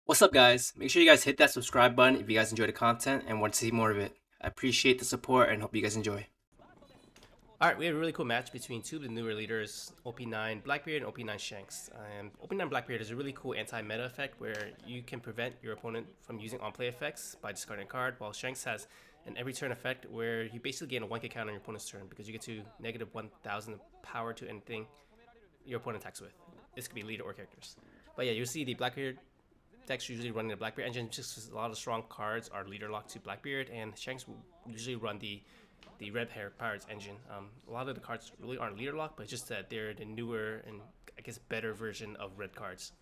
What's up, guys? Make sure you guys hit that subscribe button if you guys enjoy the content and want to see more of it. I appreciate the support and hope you guys enjoy. Alright, we have a really cool match between two of the newer leaders, OP9 Blackbeard and OP9 Shanks. OP9 Blackbeard is a really cool anti-meta effect where you can prevent your opponent from using on-play effects by discarding a card, while Shanks has an every turn effect where you basically gain a 1k counter on your opponent's turn because you get to negative 1000 power to anything your opponent attacks with. This could be leader or characters. But yeah, you'll see the Blackbeard decks usually running the Blackbeard engine just because a lot of strong cards are leader locked to Blackbeard, and Shanks will usually run the Red Hair Pirates engine. A lot of the cards really aren't leader locked, but it's just that they're the newer and I guess better version of red cards.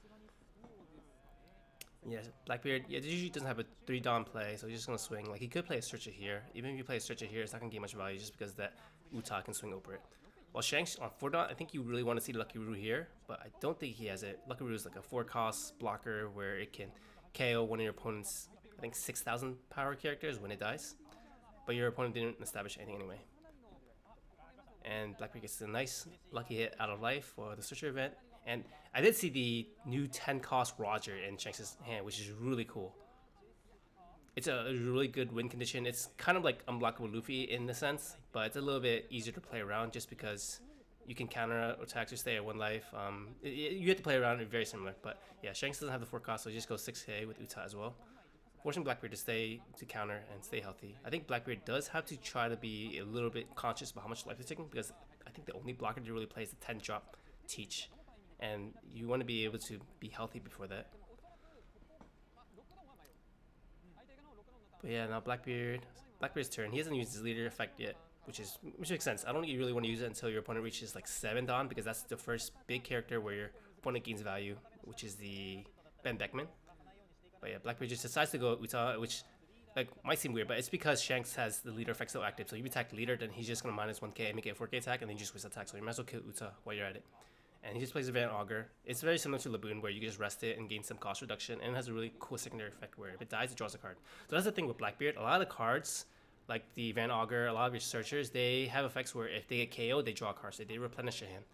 Yeah, Blackbeard, yeah, usually doesn't have a 3 Dawn play, so he's just gonna swing. Like, he could play a Searcher here. Even if you play a Searcher here, it's not gonna gain much value just because that Uta can swing over it. While Shanks on 4 Dawn, I think you really want to see Lucky Roo here, but I don't think he has it. Lucky Roo is like a 4 cost blocker where it can KO one of your opponent's, I think, 6,000 power characters when it dies. But your opponent didn't establish anything anyway. And Blackbeard gets a nice lucky hit out of life for the Searcher event. And I did see the new 10 cost Roger in Shanks' hand, which is really cool. It's a really good win condition. It's kind of like unblockable Luffy in the sense, but it's a little bit easier to play around just because you can counter attacks or stay at 1 life. You have to play around it very similar, but yeah, Shanks doesn't have the 4 cost, so he just goes 6k with Uta as well, forcing Blackbeard to counter and stay healthy. I think Blackbeard does have to try to be a little bit conscious about how much life he's taking because I think the only blocker to really play is the 10 drop Teach, and you want to be able to be healthy before that. But yeah, now Blackbeard's turn. He hasn't used his leader effect yet, which makes sense. I don't think you really want to use it until your opponent reaches like 7 Dawn because that's the first big character where your opponent gains value, which is the Ben Beckman. But yeah, Blackbeard just decides to go Uta, which like might seem weird, but it's because Shanks has the leader effect still active. So you attack leader, then he's just gonna minus 1k and make it a 4k attack, and then you just waste attack. So you might as well kill Uta while you're at it. And he just plays a Van Augur. It's very similar to Laboon, where you can just rest it and gain some cost reduction, and it has a really cool secondary effect where if it dies, it draws a card. So that's the thing with Blackbeard. A lot of the cards, like the Van Augur, a lot of your searchers, they have effects where if they get KO'd, they draw a card, so they replenish your hand.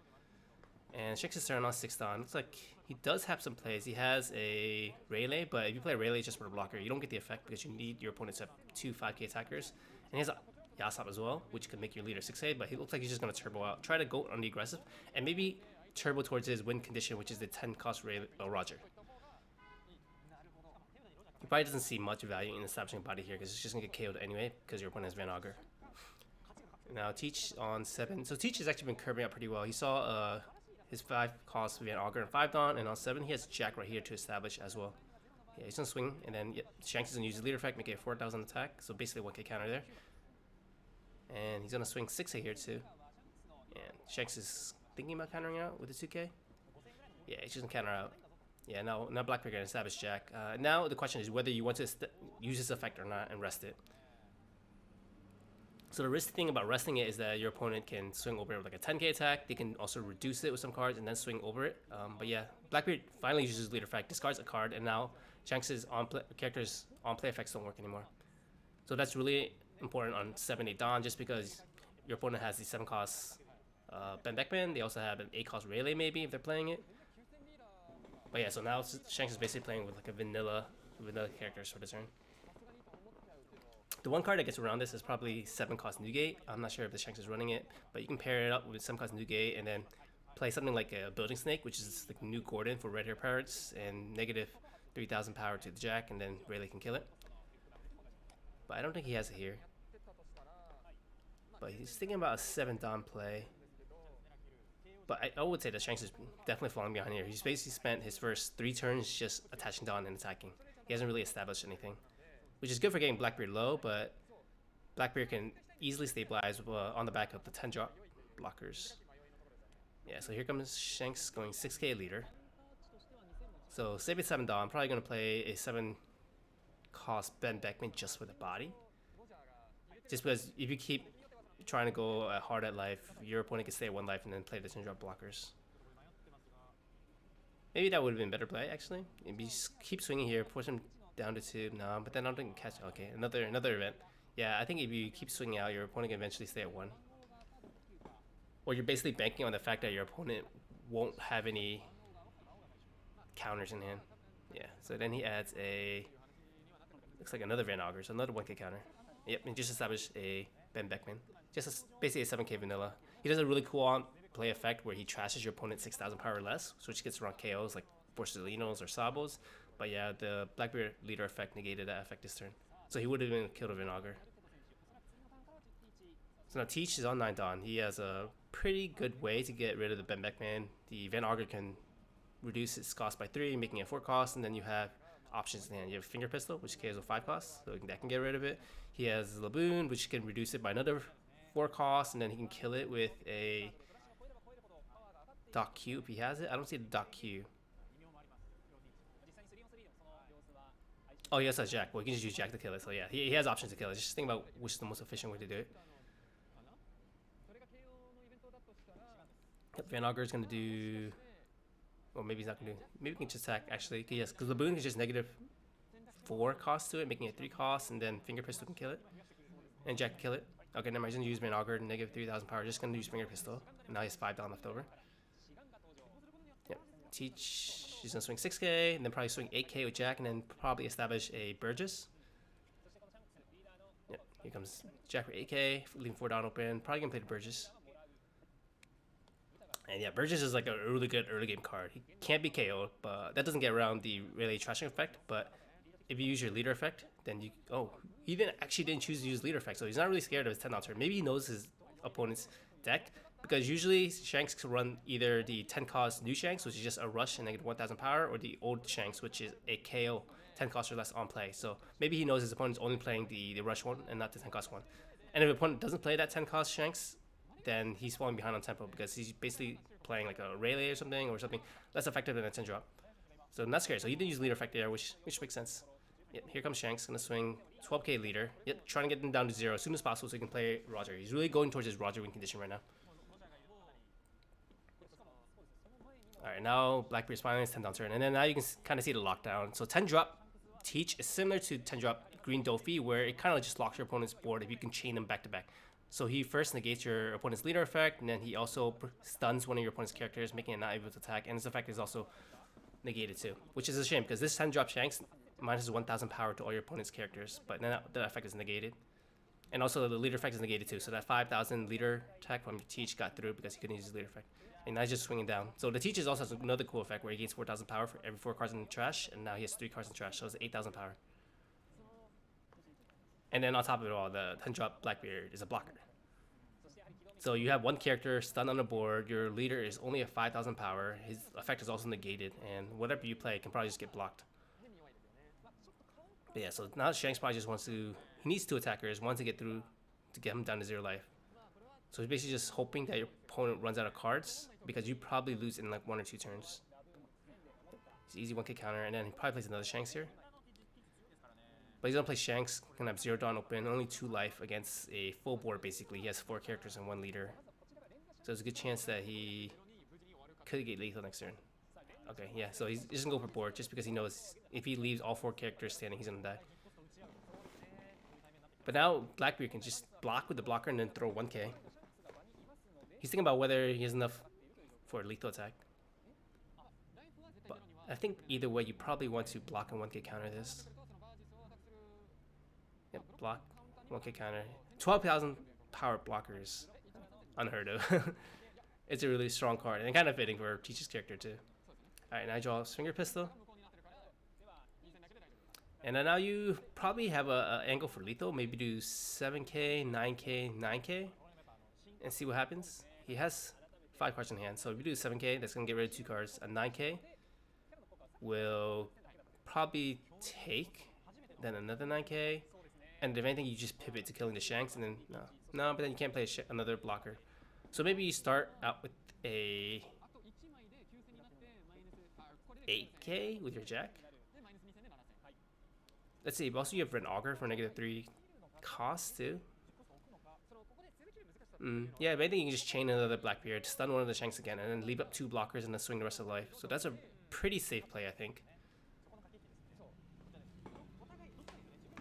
And Shanks' turn on 6 Dawn. Looks like he does have some plays. He has a Rayleigh, but if you play Rayleigh just for a blocker, you don't get the effect because you need your opponent to have 2 5k attackers. And he has a Yasop as well, which could make your leader 6k, but he looks like he's just going to turbo out. Try to go on the aggressive, and maybe turbo towards his win condition, which is the 10 cost Roger. He probably doesn't see much value in establishing a body here because it's just going to get KO'd anyway because your opponent has Van Augur. Now Teach on 7. So Teach has actually been curving out pretty well. He saw his 5 cost Van Augur and 5 Dawn, and on 7 he has Jack right here to establish as well. Yeah, he's gonna swing, and then Shanks is gonna use the leader effect, make it a 4,000 attack, so basically 1k counter there. And he's gonna swing 6k here too. And Shanks is thinking about countering out with the 2k. Yeah, he's just gonna counter out. Yeah, now Blackbeard gonna establish Jack. Now the question is whether you want to use this effect or not and rest it. So the risky thing about resting it is that your opponent can swing over it with like a 10k attack. They can also reduce it with some cards and then swing over it. But yeah, Blackbeard finally uses leader effect, discards a card, and now Shanks' characters on play effects don't work anymore. So that's really important on 7-8 Dawn just because your opponent has the 7 cost Ben Beckman. They also have an 8 cost Rayleigh maybe if they're playing it. But yeah, so now Shanks is basically playing with like a vanilla characters for the turn. The one card that gets around this is probably 7 cost Newgate. I'm not sure if the Shanks is running it, but you can pair it up with 7 cost Newgate and then play something like a Building Snake, which is like new Gordon for Red Hair Pirates, and negative 3,000 power to the Jack, and then Rayleigh can kill it. But I don't think he has it here. But he's thinking about a 7 Dawn play. But I would say that Shanks is definitely falling behind here. He's basically spent his first 3 turns just attaching Dawn and attacking. He hasn't really established anything, which is good for getting Blackbeard low, but Blackbeard can easily stabilize on the back of the 10 drop blockers. Yeah, so here comes Shanks going 6k leader. So save it 7 Dawn. I'm probably going to play a 7 cost Ben Beckman just for the body. Just because if you keep trying to go hard at life, your opponent can stay at 1 life and then play the 10 drop blockers. Maybe that would have been better play actually. Maybe just keep swinging here, push him down to 2. No, but then I don't think catch. Okay, another event. Yeah, I think if you keep swinging out, your opponent can eventually stay at 1. Or you're basically banking on the fact that your opponent won't have any counters in hand. Yeah, so then he adds a, looks like another Van Auger, so another 1k counter. Yep, and just established a Ben Beckman. Just basically a 7k vanilla. He does a really cool on play effect where he trashes your opponent 6,000 power or less, which gets around KOs like Borsalinos or Sabos. But yeah, the Blackbeard leader effect negated that effect this turn. So he would have been killed with Van Auger. So now Teach is on 9 Dawn. He has a pretty good way to get rid of the Ben Beckman. The Van Auger can reduce its cost by 3, making it 4 cost, and then you have options in hand. You have Finger Pistol, which KOs with 5 costs, so that can get rid of it. He has Laboon, which can reduce it by another 4 costs, and then he can kill it with a Doc Q if he has it. I don't see the Doc Q. Oh, he also has Jack. Well, you can just use Jack to kill it. So yeah, he has options to kill it. Just think about which is the most efficient way to do it. Yep, Van Auger is going to do... Well, maybe he's not going to do... Maybe we can just attack, actually. Yes, because Laboon is just negative 4 costs to it, making it 3 costs, and then Finger Pistol can kill it. And Jack can kill it. Okay, never mind. He's going to use Van Auger, negative 3,000 power. Just going to use Finger Pistol. And now he has 5 down left over. Yep. Teach... He's going to swing 6k, and then probably swing 8k with Jack, and then probably establish a Burgess. Yep, here comes Jack for 8k, leaving 4 down open. Probably going to play the Burgess. And yeah, Burgess is like a really good early game card. He can't be KO'd, but that doesn't get around the really trashing effect. But if you use your leader effect, then you... Oh, he didn't choose to use leader effect, so he's not really scared of his 10 down turn. Maybe he knows his opponent's deck, because usually Shanks can run either the 10 cost new Shanks, which is just a rush and negative 1,000 power, or the old Shanks, which is a KO 10 cost or less on play. So maybe he knows his opponent's only playing the rush one and not the 10 cost one. And if the opponent doesn't play that 10 cost Shanks, then he's falling behind on tempo because he's basically playing like a Rayleigh or something less effective than a 10 drop. So not scary. So he didn't use leader effect there, which makes sense. Yep, here comes Shanks, gonna swing 12k leader. Yep, trying to get them down to 0 as soon as possible so he can play Roger. He's really going towards his Roger win condition right now. Alright, now Blackbeard's finally 10 down turn, and then now you can kind of see the lockdown. So 10 drop Teach is similar to 10 drop Green Dofi, where it kind of just locks your opponent's board if you can chain them back to back. So he first negates your opponent's leader effect, and then he also stuns one of your opponent's characters, making it not able to attack. And his effect is also negated too, which is a shame because this 10 drop Shanks minuses 1,000 power to all your opponent's characters, but then that effect is negated. And also the leader effect is negated too, so that 5,000 leader attack from Teach got through because he couldn't use his leader effect. And now he's just swinging down. So the Teach is also has another cool effect where he gains 4,000 power for every 4 cards in the trash, and now he has 3 cards in trash, so it's 8,000 power. And then on top of it all, the 10 drop Blackbeard is a blocker. So you have one character stunned on the board, your leader is only at 5,000 power, his effect is also negated, and whatever you play can probably just get blocked. But yeah, so now Shanks probably just wants to... He needs 2 attackers, one to get through to get him down to 0 life. So he's basically just hoping that your opponent runs out of cards, because you probably lose in like 1 or 2 turns. It's easy 1k counter, and then he probably plays another Shanks here. But he's gonna play Shanks, gonna have 0 dawn open, only 2 life against a full board basically. He has 4 characters and 1 leader. So there's a good chance that he could get lethal next turn. Okay, yeah, so he's just gonna go for board just because he knows if he leaves all 4 characters standing, he's gonna die. But now Blackbeard can just block with the blocker and then throw 1k. He's thinking about whether he has enough for a lethal attack. But I think either way, you probably want to block and 1k counter this. Yep, block, 1k counter. 12,000 power blockers, unheard of. It's a really strong card and kind of fitting for Teach's character too. Alright, now I draw Finger Pistol. And then now you probably have a angle for lethal. Maybe do 7k, 9k, 9k, and see what happens. He has 5 cards in hand, so if you do 7k, that's gonna get rid of 2 cards. A 9k will probably take, then another 9k, and if anything, you just pivot to killing the Shanks, and then no, but then you can't play another blocker. So maybe you start out with a 8k with your Jack. Let's see, also you have Van Auger for negative 3 cost too. Yeah, if anything, you can just chain another Blackbeard, stun one of the Shanks again, and then leave up 2 blockers and then swing the rest of life. So that's a pretty safe play, I think.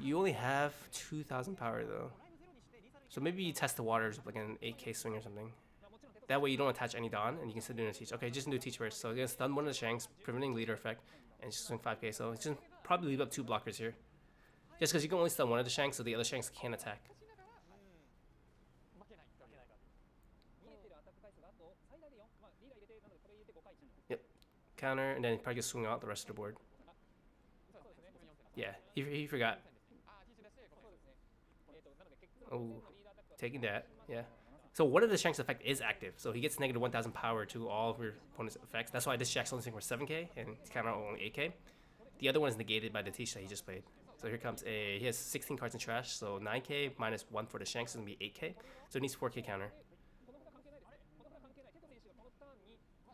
You only have 2,000 power though. So maybe you test the waters with like an 8k swing or something. That way you don't attach any Dawn and you can still do a Teach. Okay, just do a Teach first. So you're gonna stun one of the Shanks, preventing leader effect. and just swing 5k. So it's just probably leave up 2 blockers here. Just because you can only stun one of the Shanks, so the other Shanks can't attack. Yep. Counter, and then probably just swing out the rest of the board. Yeah, he forgot. Oh, taking that, yeah. So one of the Shanks effect is active, so he gets negative 1000 power to all of your opponent's effects. That's why this Shank's only swing for 7k, and it's kind of only 8k. The other one is negated by the Tish that he just played. So here comes he has 16 cards in trash, so 9k minus 1 for the Shanks is going to be 8k. So it needs 4k counter.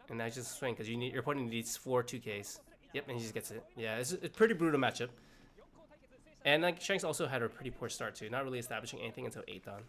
And now just swing, because your opponent needs 4 2ks. Yep, and he just gets it. Yeah, it's a pretty brutal matchup. And like Shanks also had a pretty poor start too, not really establishing anything until 8 dawn.